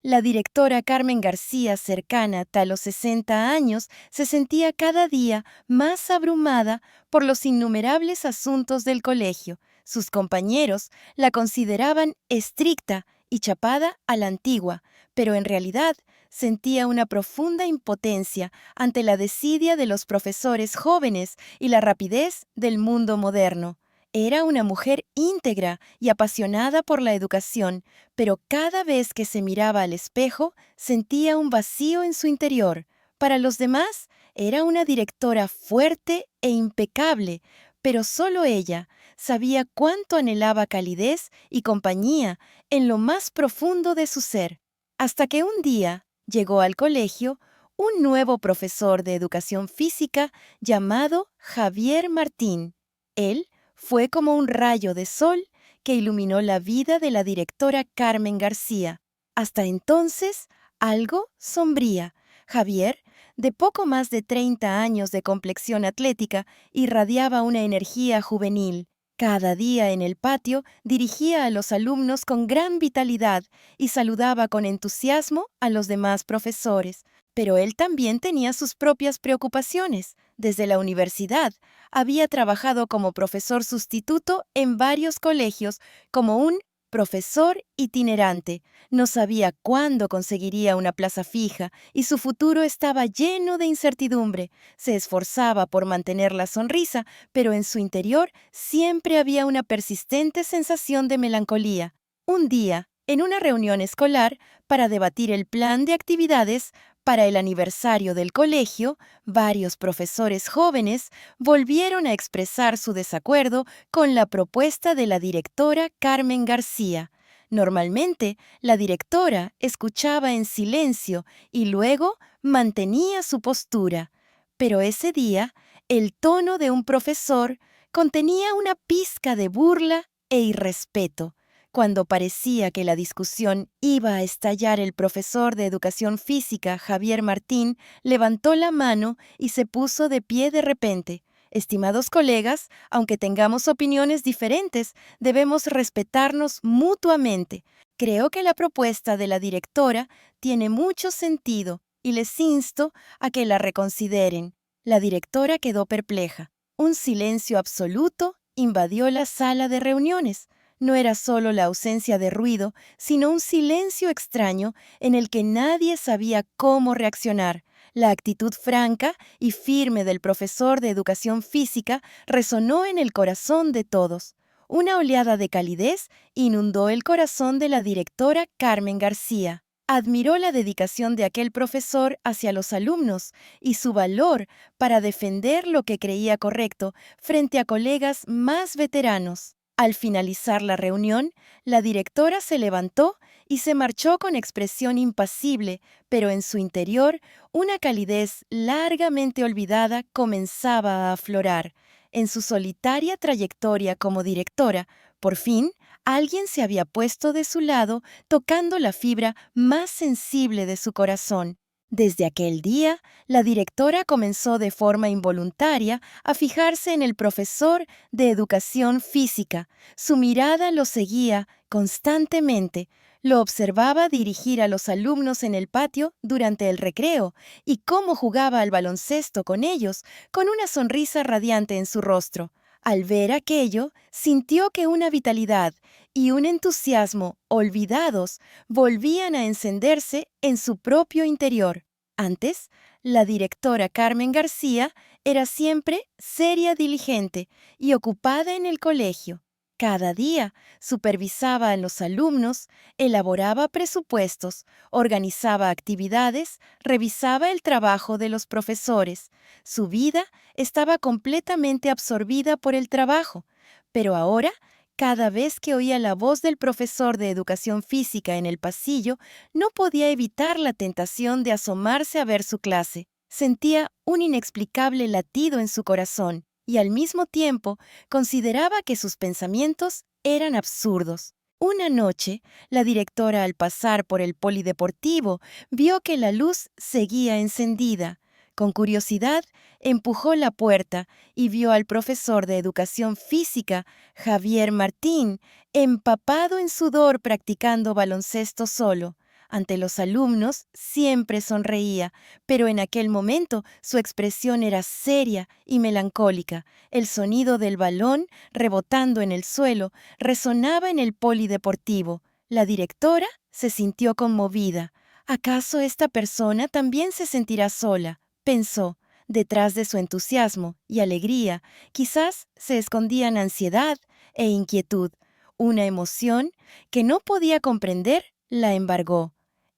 La directora Carmen García, cercana a los 60 años, se sentía cada día más abrumada por los innumerables asuntos del colegio. Sus compañeros la consideraban estricta y chapada a la antigua, pero en realidad sentía una profunda impotencia ante la desidia de los profesores jóvenes y la rapidez del mundo moderno. Era una mujer íntegra y apasionada por la educación, pero cada vez que se miraba al espejo sentía un vacío en su interior. Para los demás, era una directora fuerte e impecable, pero solo ella sabía cuánto anhelaba calidez y compañía en lo más profundo de su ser. Hasta que un día llegó al colegio un nuevo profesor de educación física llamado Javier Martín. Él fue como un rayo de sol que iluminó la vida de la directora Carmen García. Hasta entonces, algo sombría. Javier, de poco más de 30 años de complexión atlética, irradiaba una energía juvenil. Cada día en el patio dirigía a los alumnos con gran vitalidad y saludaba con entusiasmo a los demás profesores. Pero él también tenía sus propias preocupaciones. Desde la universidad, había trabajado como profesor sustituto en varios colegios, como un profesor itinerante. No sabía cuándo conseguiría una plaza fija y su futuro estaba lleno de incertidumbre. Se esforzaba por mantener la sonrisa, pero en su interior siempre había una persistente sensación de melancolía. Un día, en una reunión escolar, para debatir el plan de actividades para el aniversario del colegio, varios profesores jóvenes volvieron a expresar su desacuerdo con la propuesta de la directora Carmen García. Normalmente, la directora escuchaba en silencio y luego mantenía su postura. Pero ese día, el tono de un profesor contenía una pizca de burla e irrespeto. Cuando parecía que la discusión iba a estallar, el profesor de educación física, Javier Martín, levantó la mano y se puso de pie de repente. Estimados colegas, aunque tengamos opiniones diferentes, debemos respetarnos mutuamente. Creo que la propuesta de la directora tiene mucho sentido y les insto a que la reconsideren. La directora quedó perpleja. Un silencio absoluto invadió la sala de reuniones. No era solo la ausencia de ruido, sino un silencio extraño en el que nadie sabía cómo reaccionar. La actitud franca y firme del profesor de educación física resonó en el corazón de todos. Una oleada de calidez inundó el corazón de la directora Carmen García. Admiró la dedicación de aquel profesor hacia los alumnos y su valor para defender lo que creía correcto frente a colegas más veteranos. Al finalizar la reunión, la directora se levantó y se marchó con expresión impasible, pero en su interior una calidez largamente olvidada comenzaba a aflorar. En su solitaria trayectoria como directora, por fin, alguien se había puesto de su lado, tocando la fibra más sensible de su corazón. Desde aquel día, la directora comenzó de forma involuntaria a fijarse en el profesor de educación física. Su mirada lo seguía constantemente. Lo observaba dirigir a los alumnos en el patio durante el recreo y cómo jugaba al baloncesto con ellos, con una sonrisa radiante en su rostro. Al ver aquello, sintió que una vitalidad y un entusiasmo olvidados volvían a encenderse en su propio interior. Antes, la directora Carmen García era siempre seria, diligente y ocupada en el colegio. Cada día supervisaba a los alumnos, elaboraba presupuestos, organizaba actividades, revisaba el trabajo de los profesores. Su vida estaba completamente absorbida por el trabajo, pero ahora, cada vez que oía la voz del profesor de educación física en el pasillo, no podía evitar la tentación de asomarse a ver su clase. Sentía un inexplicable latido en su corazón y al mismo tiempo consideraba que sus pensamientos eran absurdos. Una noche, la directora, al pasar por el polideportivo, vio que la luz seguía encendida. Con curiosidad, empujó la puerta y vio al profesor de educación física, Javier Martín, empapado en sudor practicando baloncesto solo. Ante los alumnos siempre sonreía, pero en aquel momento su expresión era seria y melancólica. El sonido del balón, rebotando en el suelo, resonaba en el polideportivo. La directora se sintió conmovida. ¿Acaso esta persona también se sentirá sola?, pensó. Detrás de su entusiasmo y alegría, quizás se escondían ansiedad e inquietud. Una emoción que no podía comprender la embargó.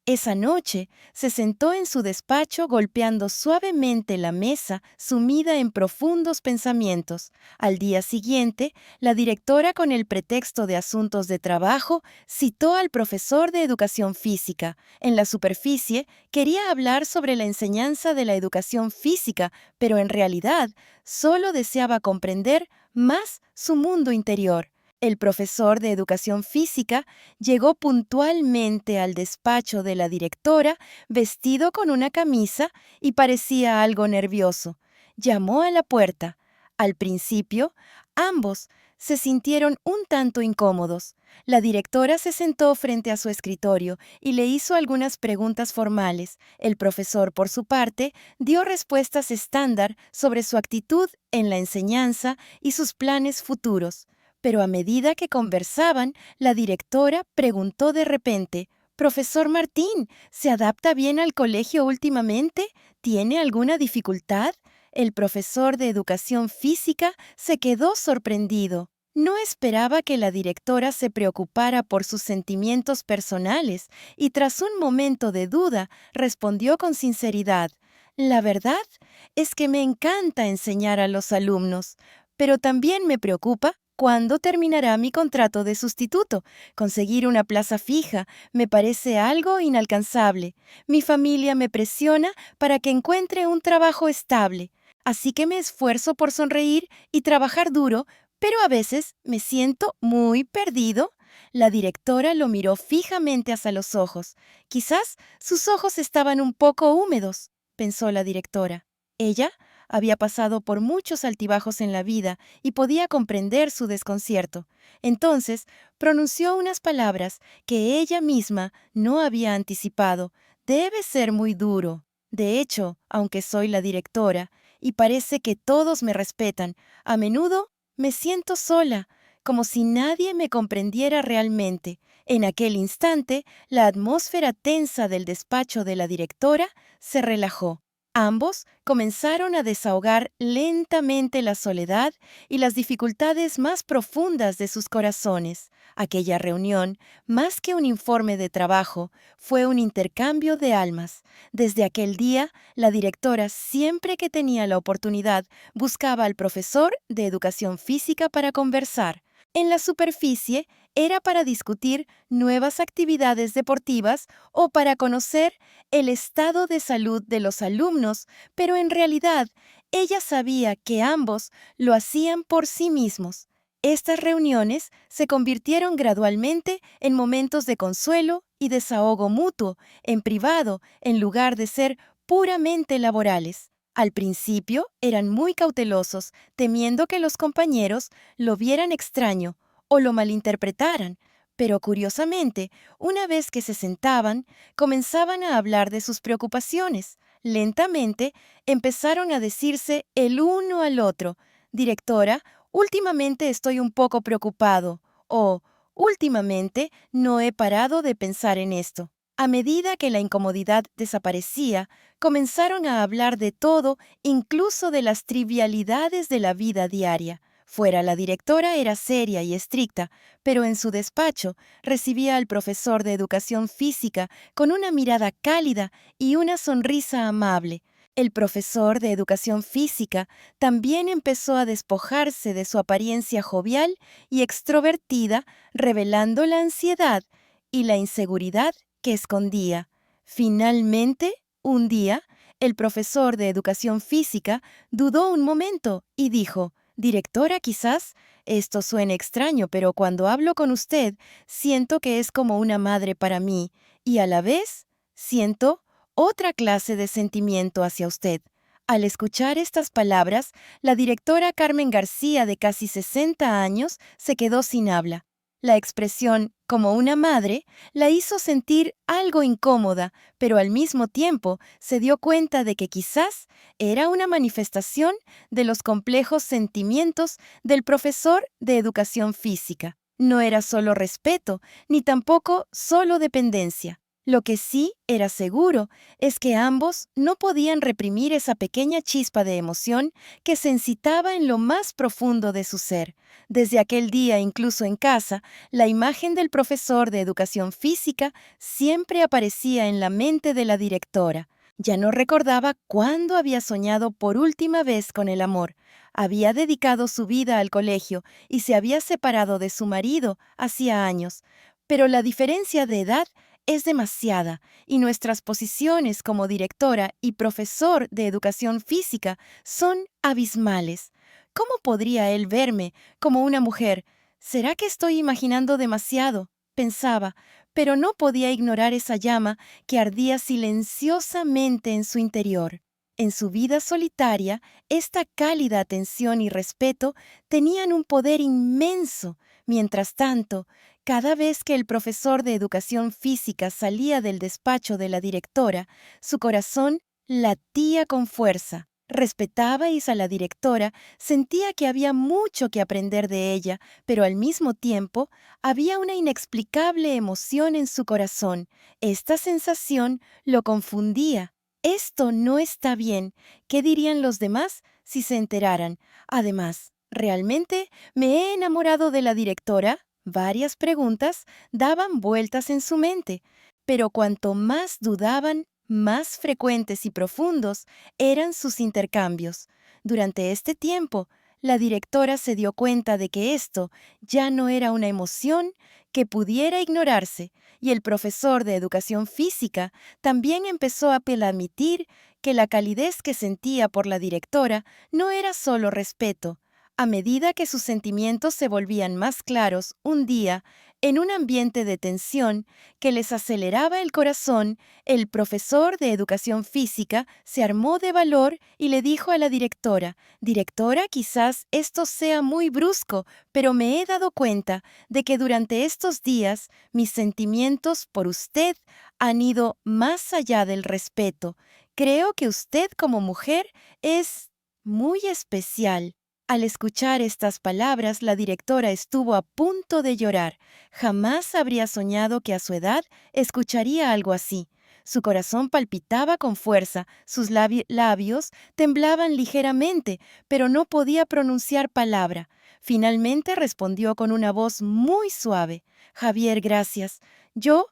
Esa noche se sentó en su despacho golpeando suavemente la mesa, sumida en profundos pensamientos. Al día siguiente, la directora, con el pretexto de asuntos de trabajo, citó al profesor de educación física. En la superficie, quería hablar sobre la enseñanza de la educación física, pero en realidad solo deseaba comprender más su mundo interior. El profesor de educación física llegó puntualmente al despacho de la directora, vestido con una camisa y parecía algo nervioso. Llamó a la puerta. Al principio, ambos se sintieron un tanto incómodos. La directora se sentó frente a su escritorio y le hizo algunas preguntas formales. El profesor, por su parte, dio respuestas estándar sobre su actitud en la enseñanza y sus planes futuros. Pero a medida que conversaban, la directora preguntó de repente: «Profesor Martín, ¿se adapta bien al colegio últimamente? ¿Tiene alguna dificultad?». El profesor de educación física se quedó sorprendido. No esperaba que la directora se preocupara por sus sentimientos personales y, tras un momento de duda, respondió con sinceridad: «La verdad es que me encanta enseñar a los alumnos, pero también me preocupa cuándo terminará mi contrato de sustituto. Conseguir una plaza fija me parece algo inalcanzable. Mi familia me presiona para que encuentre un trabajo estable, así que me esfuerzo por sonreír y trabajar duro, pero a veces me siento muy perdido». La directora lo miró fijamente hacia los ojos. Quizás sus ojos estaban un poco húmedos, pensó la directora. Ella había pasado por muchos altibajos en la vida y podía comprender su desconcierto. Entonces pronunció unas palabras que ella misma no había anticipado. «Debe ser muy duro. De hecho, aunque soy la directora y parece que todos me respetan, a menudo me siento sola, como si nadie me comprendiera realmente». En aquel instante, la atmósfera tensa del despacho de la directora se relajó. Ambos comenzaron a desahogar lentamente la soledad y las dificultades más profundas de sus corazones. Aquella reunión, más que un informe de trabajo, fue un intercambio de almas. Desde aquel día, la directora, siempre que tenía la oportunidad, buscaba al profesor de educación física para conversar. En la superficie, era para discutir nuevas actividades deportivas o para conocer el estado de salud de los alumnos, pero en realidad ella sabía que ambos lo hacían por sí mismos. Estas reuniones se convirtieron gradualmente en momentos de consuelo y desahogo mutuo, en privado, en lugar de ser puramente laborales. Al principio eran muy cautelosos, temiendo que los compañeros lo vieran extraño o lo malinterpretaran, pero curiosamente, una vez que se sentaban, comenzaban a hablar de sus preocupaciones. Lentamente, empezaron a decirse el uno al otro: «Directora, últimamente estoy un poco preocupado», o «Últimamente no he parado de pensar en esto». A medida que la incomodidad desaparecía, comenzaron a hablar de todo, incluso de las trivialidades de la vida diaria. Fuera, la directora era seria y estricta, pero en su despacho recibía al profesor de educación física con una mirada cálida y una sonrisa amable. El profesor de educación física también empezó a despojarse de su apariencia jovial y extrovertida, revelando la ansiedad y la inseguridad que escondía. Finalmente, un día, el profesor de educación física dudó un momento y dijo: «Directora, quizás esto suene extraño, pero cuando hablo con usted, siento que es como una madre para mí, y a la vez siento otra clase de sentimiento hacia usted». Al escuchar estas palabras, la directora Carmen García, de casi 60 años, se quedó sin habla. La expresión Como una madre, la hizo sentir algo incómoda, pero al mismo tiempo se dio cuenta de que quizás era una manifestación de los complejos sentimientos del profesor de educación física. No era solo respeto, ni tampoco solo dependencia. Lo que sí era seguro es que ambos no podían reprimir esa pequeña chispa de emoción que se incitaba en lo más profundo de su ser. Desde aquel día, incluso en casa, la imagen del profesor de educación física siempre aparecía en la mente de la directora. Ya no recordaba cuándo había soñado por última vez con el amor. Había dedicado su vida al colegio y se había separado de su marido hacía años. Pero la diferencia de edad es demasiada y nuestras posiciones como directora y profesor de educación física son abismales. ¿Cómo podría él verme como una mujer? ¿Será que estoy imaginando demasiado? Pensaba, pero no podía ignorar esa llama que ardía silenciosamente en su interior. En su vida solitaria, esta cálida atención y respeto tenían un poder inmenso. Mientras tanto, cada vez que el profesor de educación física salía del despacho de la directora, su corazón latía con fuerza. Respetaba a la directora, sentía que había mucho que aprender de ella, pero al mismo tiempo había una inexplicable emoción en su corazón. Esta sensación lo confundía. Esto no está bien. ¿Qué dirían los demás si se enteraran? Además, ¿realmente me he enamorado de la directora? Varias preguntas daban vueltas en su mente, pero cuanto más dudaban, más frecuentes y profundos eran sus intercambios. Durante este tiempo, la directora se dio cuenta de que esto ya no era una emoción que pudiera ignorarse, y el profesor de educación física también empezó a admitir que la calidez que sentía por la directora no era solo respeto. A medida que sus sentimientos se volvían más claros, un día, en un ambiente de tensión que les aceleraba el corazón, el profesor de educación física se armó de valor y le dijo a la directora: «Directora, quizás esto sea muy brusco, pero me he dado cuenta de que durante estos días mis sentimientos por usted han ido más allá del respeto. Creo que usted como mujer es muy especial». Al escuchar estas palabras, la directora estuvo a punto de llorar. Jamás habría soñado que a su edad escucharía algo así. Su corazón palpitaba con fuerza, sus labios temblaban ligeramente, pero no podía pronunciar palabra. Finalmente respondió con una voz muy suave: «Javier, gracias. Yo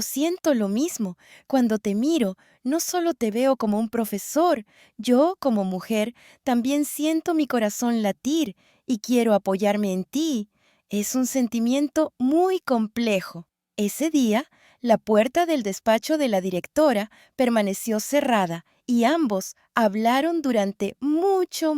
siento lo mismo. Cuando te miro, no solo te veo como un profesor, yo, como mujer, también siento mi corazón latir y quiero apoyarme en ti. Es un sentimiento muy complejo». Ese día, la puerta del despacho de la directora permaneció cerrada y ambos hablaron durante mucho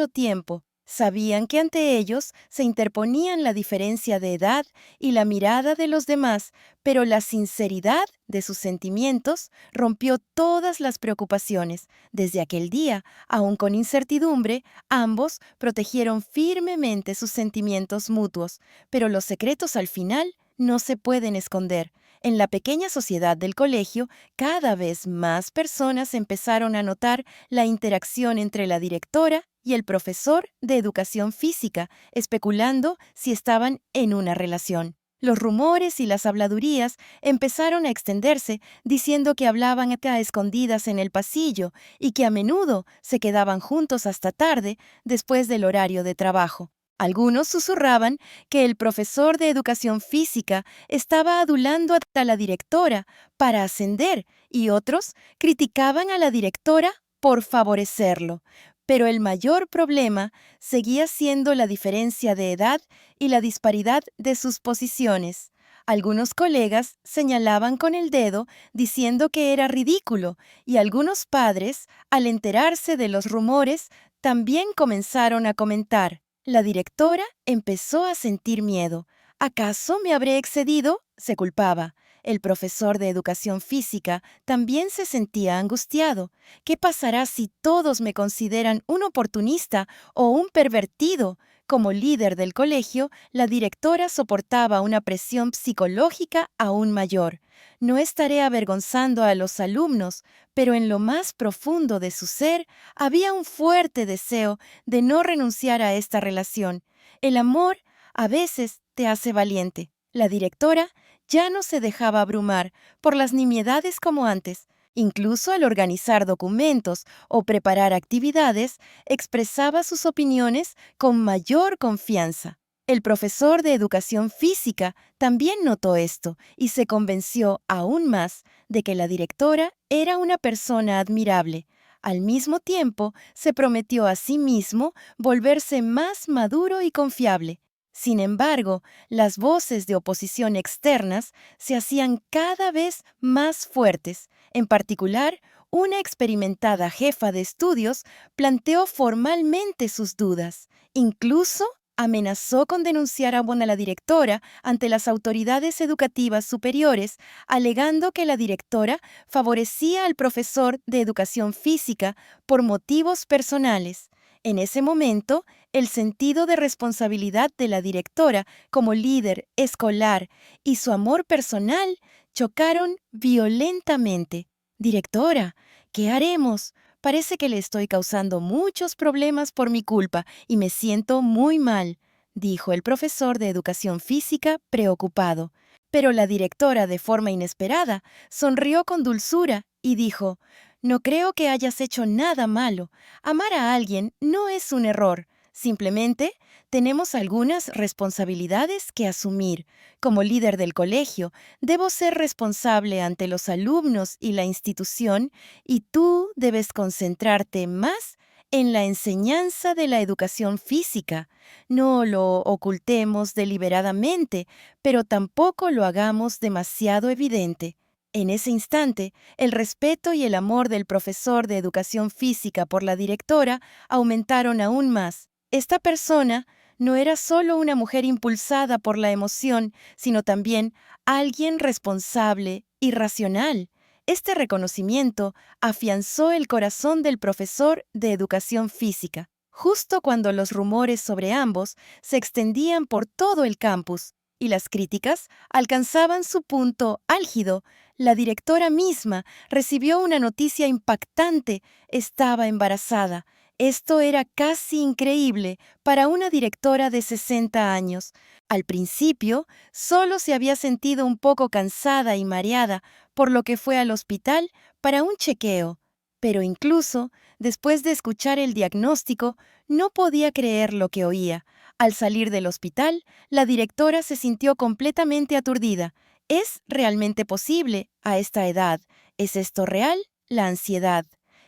tiempo. Sabían que ante ellos se interponían la diferencia de edad y la mirada de los demás, pero la sinceridad de sus sentimientos rompió todas las preocupaciones. Desde aquel día, aun con incertidumbre, ambos protegieron firmemente sus sentimientos mutuos, pero los secretos al final no se pueden esconder. En la pequeña sociedad del colegio, cada vez más personas empezaron a notar la interacción entre la directora y el profesor de educación física, especulando si estaban en una relación. Los rumores y las habladurías empezaron a extenderse, diciendo que hablaban a escondidas en el pasillo y que a menudo se quedaban juntos hasta tarde después del horario de trabajo. Algunos susurraban que el profesor de educación física estaba adulando a la directora para ascender y otros criticaban a la directora por favorecerlo. Pero el mayor problema seguía siendo la diferencia de edad y la disparidad de sus posiciones. Algunos colegas señalaban con el dedo diciendo que era ridículo, y algunos padres, al enterarse de los rumores, también comenzaron a comentar. La directora empezó a sentir miedo. ¿Acaso me habré excedido?, se culpaba. El profesor de educación física también se sentía angustiado. ¿Qué pasará si todos me consideran un oportunista o un pervertido? Como líder del colegio, la directora soportaba una presión psicológica aún mayor. No estaré avergonzando a los alumnos, pero en lo más profundo de su ser había un fuerte deseo de no renunciar a esta relación. El amor a veces te hace valiente. La directora ya no se dejaba abrumar por las nimiedades como antes. Incluso al organizar documentos o preparar actividades, expresaba sus opiniones con mayor confianza. El profesor de educación física también notó esto y se convenció aún más de que la directora era una persona admirable. Al mismo tiempo, se prometió a sí mismo volverse más maduro y confiable. Sin embargo, las voces de oposición externas se hacían cada vez más fuertes. En particular, una experimentada jefa de estudios planteó formalmente sus dudas. Incluso amenazó con denunciar a la directora ante las autoridades educativas superiores, alegando que la directora favorecía al profesor de educación física por motivos personales. En ese momento, el sentido de responsabilidad de la directora como líder escolar y su amor personal chocaron violentamente. Directora, ¿qué haremos? Parece que le estoy causando muchos problemas por mi culpa y me siento muy mal, dijo el profesor de educación física preocupado. Pero la directora, de forma inesperada, sonrió con dulzura y dijo: «No creo que hayas hecho nada malo. Amar a alguien no es un error. Simplemente tenemos algunas responsabilidades que asumir. Como líder del colegio, debo ser responsable ante los alumnos y la institución, y tú debes concentrarte más en la enseñanza de la educación física. No lo ocultemos deliberadamente, pero tampoco lo hagamos demasiado evidente». En ese instante, el respeto y el amor del profesor de educación física por la directora aumentaron aún más. Esta persona no era solo una mujer impulsada por la emoción, sino también alguien responsable y racional. Este reconocimiento afianzó el corazón del profesor de educación física, justo cuando los rumores sobre ambos se extendían por todo el campus y las críticas alcanzaban su punto álgido. La directora misma recibió una noticia impactante: estaba embarazada. Esto era casi increíble para una directora de 60 años. Al principio, solo se había sentido un poco cansada y mareada, por lo que fue al hospital para un chequeo. Pero incluso, después de escuchar el diagnóstico, no podía creer lo que oía. Al salir del hospital, la directora se sintió completamente aturdida. ¿Es realmente posible a esta edad? ¿Es esto real? La ansiedad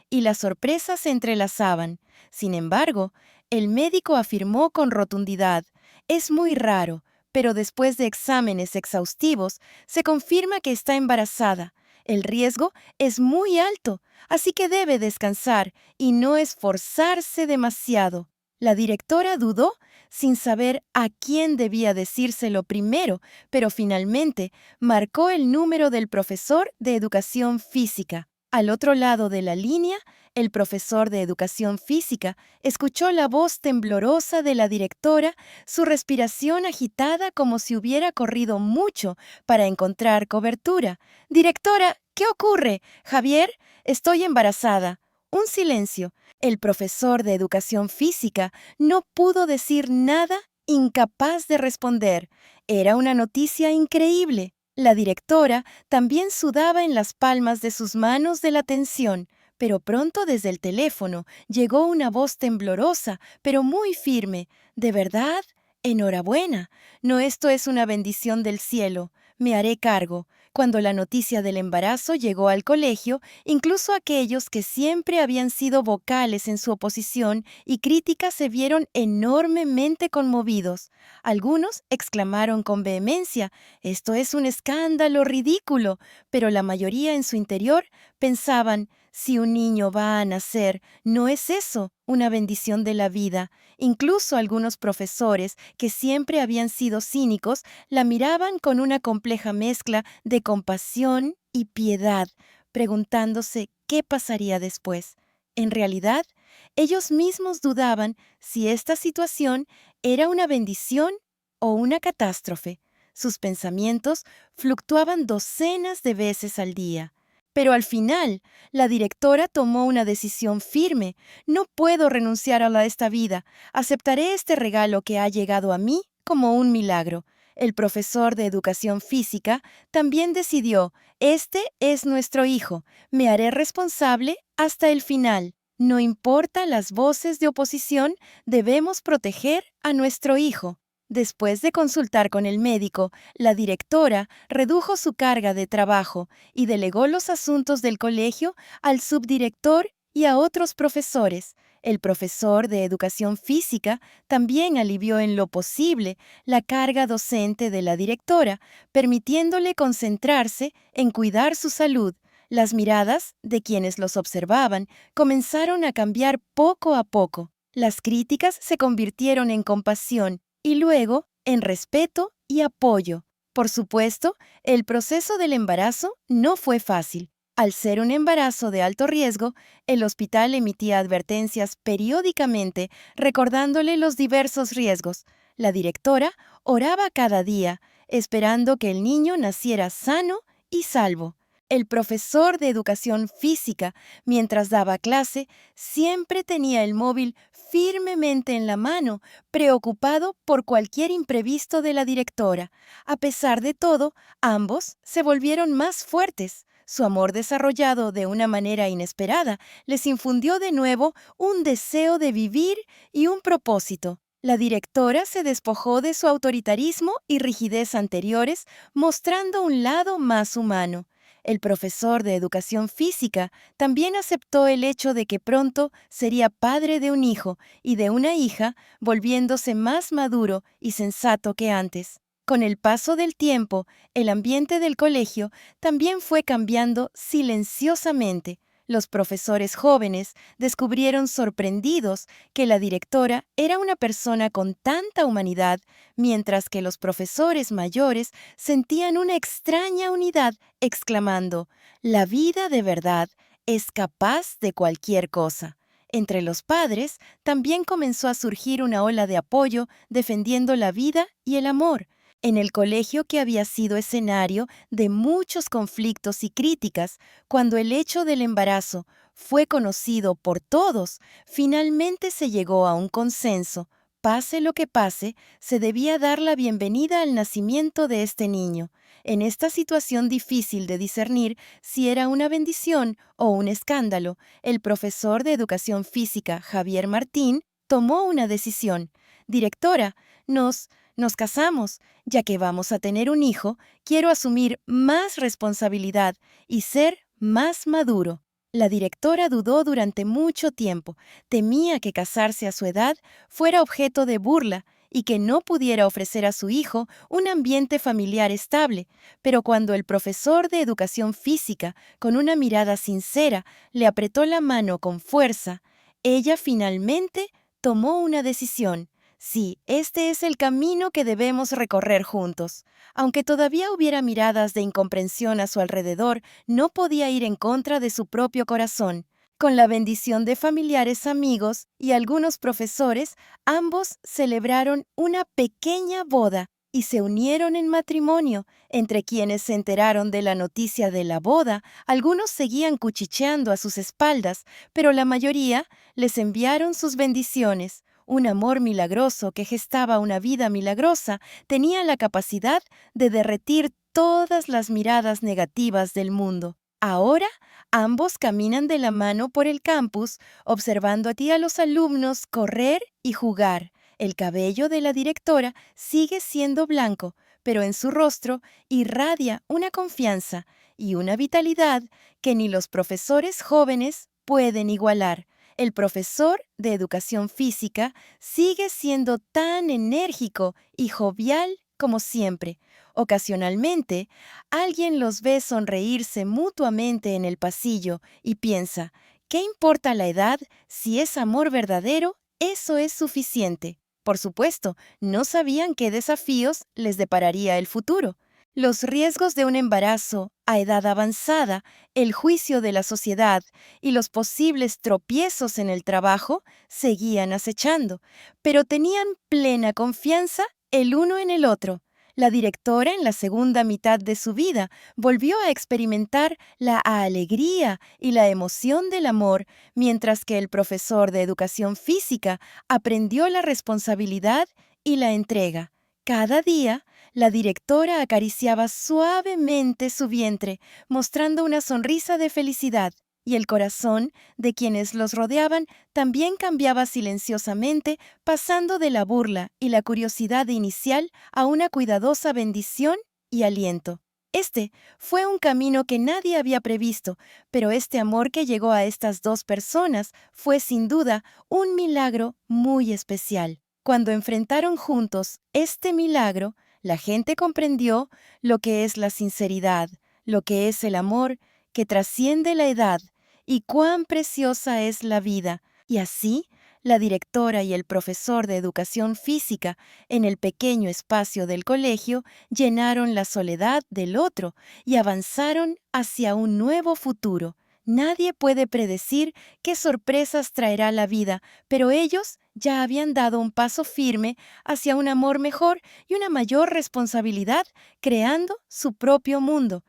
y la sorpresa se entrelazaban. Sin embargo, el médico afirmó con rotundidad: «Es muy raro, pero después de exámenes exhaustivos, se confirma que está embarazada. El riesgo es muy alto, así que debe descansar y no esforzarse demasiado». La directora dudó, sin saber a quién debía decírselo primero, pero finalmente marcó el número del profesor de educación física. Al otro lado de la línea, el profesor de educación física escuchó la voz temblorosa de la directora, su respiración agitada como si hubiera corrido mucho para encontrar cobertura. «Directora, ¿qué ocurre? Javier, estoy embarazada». Un silencio. El profesor de educación física no pudo decir nada, incapaz de responder. Era una noticia increíble. La directora también sudaba en las palmas de sus manos de la tensión, pero pronto desde el teléfono llegó una voz temblorosa, pero muy firme. «¿De verdad? Enhorabuena. No, esto es una bendición del cielo. Me haré cargo». Cuando la noticia del embarazo llegó al colegio, incluso aquellos que siempre habían sido vocales en su oposición y crítica se vieron enormemente conmovidos. Algunos exclamaron con vehemencia: «Esto es un escándalo ridículo», pero la mayoría en su interior pensaban: «Si un niño va a nacer, ¿no es eso una bendición de la vida?». Incluso algunos profesores, que siempre habían sido cínicos, la miraban con una compleja mezcla de compasión y piedad, preguntándose qué pasaría después. En realidad, ellos mismos dudaban si esta situación ¿Era una bendición o una catástrofe? Sus pensamientos fluctuaban docenas de veces al día. Pero al final, la directora tomó una decisión firme. No puedo renunciar a esta vida. Aceptaré este regalo que ha llegado a mí como un milagro. El profesor de educación física también decidió, este es nuestro hijo. Me haré responsable hasta el final. No importa las voces de oposición, debemos proteger a nuestro hijo. Después de consultar con el médico, la directora redujo su carga de trabajo y delegó los asuntos del colegio al subdirector y a otros profesores. El profesor de educación física también alivió en lo posible la carga docente de la directora, permitiéndole concentrarse en cuidar su salud. Las miradas de quienes los observaban comenzaron a cambiar poco a poco. Las críticas se convirtieron en compasión y luego en respeto y apoyo. Por supuesto, el proceso del embarazo no fue fácil. Al ser un embarazo de alto riesgo, el hospital emitía advertencias periódicamente recordándole los diversos riesgos. La directora oraba cada día, esperando que el niño naciera sano y salvo. El profesor de educación física, mientras daba clase, siempre tenía el móvil firmemente en la mano, preocupado por cualquier imprevisto de la directora. A pesar de todo, ambos se volvieron más fuertes. Su amor desarrollado de una manera inesperada les infundió de nuevo un deseo de vivir y un propósito. La directora se despojó de su autoritarismo y rigidez anteriores, mostrando un lado más humano. El profesor de educación física también aceptó el hecho de que pronto sería padre de un hijo y de una hija, volviéndose más maduro y sensato que antes. Con el paso del tiempo, el ambiente del colegio también fue cambiando silenciosamente. Los profesores jóvenes descubrieron sorprendidos que la directora era una persona con tanta humanidad, mientras que los profesores mayores sentían una extraña unidad, exclamando, «La vida de verdad es capaz de cualquier cosa». Entre los padres también comenzó a surgir una ola de apoyo defendiendo la vida y el amor. En el colegio, que había sido escenario de muchos conflictos y críticas, cuando el hecho del embarazo fue conocido por todos, finalmente se llegó a un consenso. Pase lo que pase, se debía dar la bienvenida al nacimiento de este niño. En esta situación difícil de discernir si era una bendición o un escándalo, el profesor de educación física, Javier Martín, tomó una decisión. «Directora, nos casamos. Ya que vamos a tener un hijo, quiero asumir más responsabilidad y ser más maduro». La directora dudó durante mucho tiempo. Temía que casarse a su edad fuera objeto de burla y que no pudiera ofrecer a su hijo un ambiente familiar estable. Pero cuando el profesor de educación física, con una mirada sincera, le apretó la mano con fuerza, ella finalmente tomó una decisión. Sí, este es el camino que debemos recorrer juntos. Aunque todavía hubiera miradas de incomprensión a su alrededor, no podía ir en contra de su propio corazón. Con la bendición de familiares, amigos y algunos profesores, ambos celebraron una pequeña boda y se unieron en matrimonio. Entre quienes se enteraron de la noticia de la boda, algunos seguían cuchicheando a sus espaldas, pero la mayoría les enviaron sus bendiciones. Un amor milagroso que gestaba una vida milagrosa tenía la capacidad de derretir todas las miradas negativas del mundo. Ahora, ambos caminan de la mano por el campus, observando a los alumnos correr y jugar. El cabello de la directora sigue siendo blanco, pero en su rostro irradia una confianza y una vitalidad que ni los profesores jóvenes pueden igualar. El profesor de educación física sigue siendo tan enérgico y jovial como siempre. Ocasionalmente, alguien los ve sonreírse mutuamente en el pasillo y piensa, ¿qué importa la edad si es amor verdadero? Eso es suficiente. Por supuesto, no sabían qué desafíos les depararía el futuro. Los riesgos de un embarazo A edad avanzada, el juicio de la sociedad y los posibles tropiezos en el trabajo seguían acechando, pero tenían plena confianza el uno en el otro. La directora, en la segunda mitad de su vida, volvió a experimentar la alegría y la emoción del amor, mientras que el profesor de educación física aprendió la responsabilidad y la entrega. Cada día, la directora acariciaba suavemente su vientre, mostrando una sonrisa de felicidad, y el corazón de quienes los rodeaban también cambiaba silenciosamente, pasando de la burla y la curiosidad inicial a una cuidadosa bendición y aliento. Este fue un camino que nadie había previsto, pero este amor que llegó a estas dos personas fue sin duda un milagro muy especial. Cuando enfrentaron juntos este milagro, la gente comprendió lo que es la sinceridad, lo que es el amor que trasciende la edad y cuán preciosa es la vida. Y así, la directora y el profesor de educación física en el pequeño espacio del colegio llenaron la soledad del otro y avanzaron hacia un nuevo futuro. Nadie puede predecir qué sorpresas traerá la vida, pero ellos ya habían dado un paso firme hacia un amor mejor y una mayor responsabilidad, creando su propio mundo.